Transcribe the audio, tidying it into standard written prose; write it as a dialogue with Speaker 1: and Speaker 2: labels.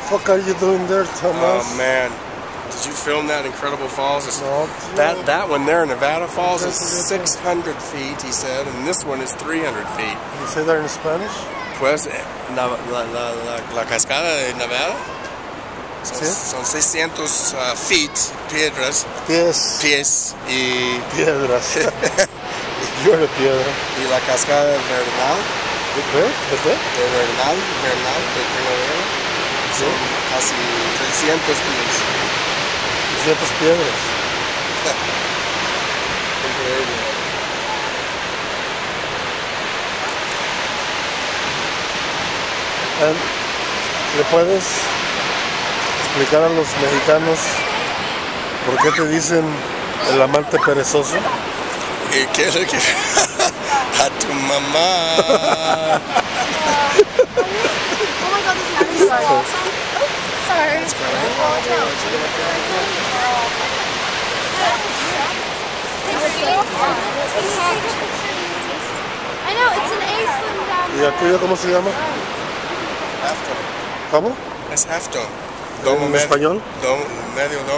Speaker 1: fuck are you doing there, Thomas?
Speaker 2: Oh man, did you film that Incredible Falls?
Speaker 1: No.
Speaker 2: That one there in Nevada Falls is 600 feet, he said, and this one is 300 feet.
Speaker 1: You say that in Spanish?
Speaker 2: Pues la cascada de Nevada son 600 feet, piedras, pies y
Speaker 1: piedras. Llueve piedra.
Speaker 2: Y la cascada de Bernal,
Speaker 1: ¿De
Speaker 2: Bernal, de Primavera, son casi 300 pies.
Speaker 1: 300 piedras.
Speaker 2: Increíble.
Speaker 1: ¿Le puedes explicar a los mexicanos por qué te dicen el amante perezoso?
Speaker 2: ¿Y qué le quiere? A tu mamá.
Speaker 3: Oh my god, this is so awesome. Sorry. I know, it's an Iceland down
Speaker 1: ¿Y
Speaker 3: there.
Speaker 1: el tuyo cómo se llama?
Speaker 2: Half dome.
Speaker 1: ¿Cómo?
Speaker 2: Es half dome.
Speaker 1: ¿En español?
Speaker 2: Medio dome.